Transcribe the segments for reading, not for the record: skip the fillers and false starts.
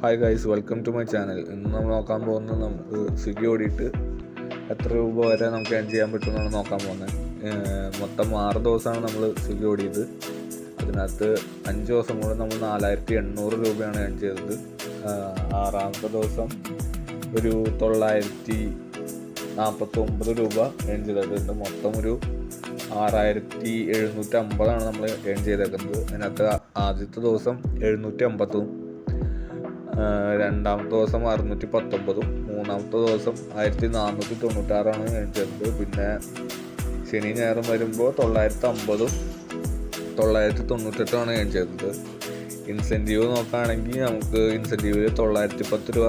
Hi guys, welcome to my channel. ഇന്ന് നമ്മൾ നോക്കാൻ പോകുന്നത് നമുക്ക് സ്വിഗ്ഗി ഓടിയിട്ട് എത്ര രൂപ വരെ നമുക്ക് ഏൺ ചെയ്യാൻ പറ്റുമെന്നാണ് നോക്കാൻ പോകുന്നത്. മൊത്തം 6 ദിവസമാണ് നമ്മൾ സ്വിഗ്ഗി ഓടിയത്. അതിനകത്ത് 5 ദിവസം കൂടെ നമ്മൾ 4800 രൂപയാണ് ഏൺ ചെയ്തത്. 6ാമത്തെ ദിവസം ഒരു 949 രൂപ ഏൺ ചെയ്തിട്ടുണ്ട്. മൊത്തം ഒരു 6750 നമ്മൾ ഏൺ ചെയ്തേക്കുന്നത്. അതിനകത്ത് ആദ്യത്തെ ദിവസം 750, രണ്ടാമത്തെ ദിവസം 619, മൂന്നാമത്തെ ദിവസം 1496 ഏൺ ചെയ്തത്. പിന്നെ ശനി ഞായറും വരുമ്പോൾ 950, 998 ഏൺ ചെയ്തത്. ഇൻസെൻറ്റീവ് നോക്കുകയാണെങ്കിൽ നമുക്ക് ഇൻസെൻറ്റീവിൽ 910 രൂപ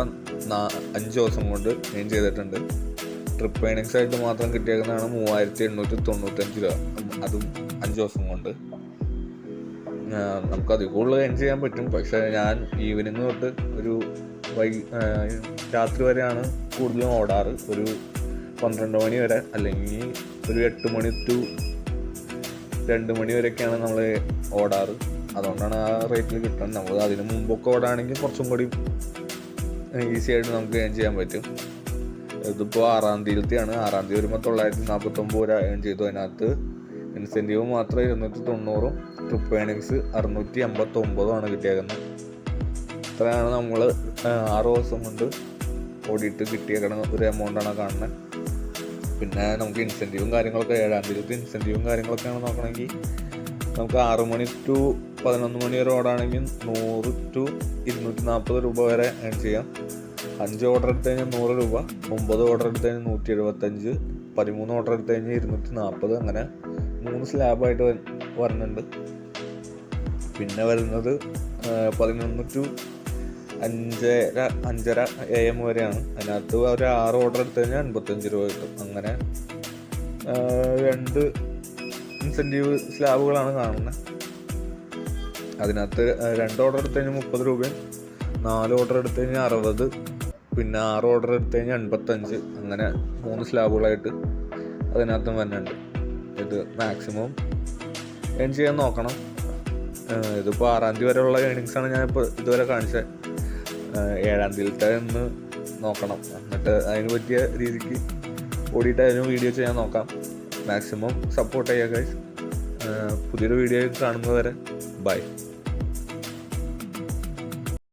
5 ദിവസം കൊണ്ട് ഏൺ ചെയ്തിട്ടുണ്ട്. ട്രിപ്പ് ഏണിങ്സ് ആയിട്ട് മാത്രം കിട്ടിയേക്കുന്നതാണ് 3895 രൂപ, അതും 5 ദിവസം കൊണ്ട്. നമുക്ക് അതിൽ കൂടുതൽ ഏൺ ചെയ്യാൻ പറ്റും. പക്ഷേ ഞാൻ ഈവനിങ് തൊട്ട് ഒരു രാത്രി വരെയാണ് കൂടുതലും ഓടാറ്. ഒരു 12 മണി വരെ, അല്ലെങ്കിൽ ഒരു 8 മണി ടു 2 മണി വരെയൊക്കെയാണ് നമ്മൾ ഓടാറ്. അതുകൊണ്ടാണ് ആ റേറ്റിൽ കിട്ടുന്നത്. നമ്മൾ അതിന് മുമ്പൊക്കെ ഓടാണെങ്കിൽ കുറച്ചും കൂടി ഈസി ആയിട്ട് നമുക്ക് ഏൺ ചെയ്യാൻ പറ്റും. ഇതിപ്പോൾ 6ാം തീയതിയാണ്. 6ാം തീയതി വരുമ്പോൾ 949 രൂപ ഏൺ ചെയ്തു. അതിനകത്ത് ഇൻസെൻറ്റീവ് മാത്രം 290, ട്രിപ്പ് ഏണിങ്സ് 689 കിട്ടിയേക്കുന്നത്. ഇത്രയാണ് നമ്മൾ 6 ദിവസം കൊണ്ട് ഓടിയിട്ട് കിട്ടിയേക്കണ ഒരു എമൗണ്ടാണ് കാണുന്നത്. പിന്നെ നമുക്ക് ഇൻസെൻറ്റീവും കാര്യങ്ങളൊക്കെ 7ാം തീയതി ഇൻസെൻറ്റീവും കാര്യങ്ങളൊക്കെയാണ് നോക്കണമെങ്കിൽ നമുക്ക് 6 മണി ടു 11 മണി വരെ ഓടാണെങ്കിൽ 100 ടു 240 രൂപ വരെ ഏൺ ചെയ്യാം. 5 ഓർഡർ എടുത്തു കഴിഞ്ഞാൽ 100 രൂപ, 9 ഓർഡർ എടുത്തു കഴിഞ്ഞാൽ 175, 13 ഓർഡർ എടുത്തു കഴിഞ്ഞാൽ 240, അങ്ങനെ 3 സ്ലാബായിട്ട് വരുന്നുണ്ട്. പിന്നെ വരുന്നത് 11 ടു 5:30 AM വരെയാണ്. അതിനകത്ത് ഒരു 6 ഓർഡർ എടുത്തു കഴിഞ്ഞാൽ 55 രൂപ കിട്ടും. അങ്ങനെ 2 ഇൻസെൻറ്റീവ് സ്ലാബുകളാണ് കാണുന്നത്. അതിനകത്ത് 2 ഓർഡർ എടുത്തു കഴിഞ്ഞാൽ 30 രൂപയും, 4 ഓർഡർ എടുത്തു കഴിഞ്ഞാൽ 60, പിന്നെ 6 ഓർഡർ എടുത്തു കഴിഞ്ഞാൽ 85, അങ്ങനെ 3 സ്ലാബുകളായിട്ട് അതിനകത്തും വരുന്നുണ്ട്. ഇത് മാക്സിമം ഏൺ ചെയ്യാൻ നോക്കണം. ഇതിപ്പോൾ 6ാം തീയതി വരെയുള്ള ഏണിങ്സാണ് ഞാനിപ്പോൾ ഇതുവരെ കാണിച്ചത്. 7ാം തീയതിയിലത്തെ ഒന്ന് നോക്കണം, എന്നിട്ട് അതിന് പറ്റിയ രീതിക്ക് ഓടിയിട്ട് അതിന് വീഡിയോ ചെയ്യാൻ നോക്കാം. മാക്സിമം സപ്പോർട്ട് ചെയ്യുക ഗൈസ്. പുതിയൊരു വീഡിയോ കാണുന്നത് വരെ ബൈ.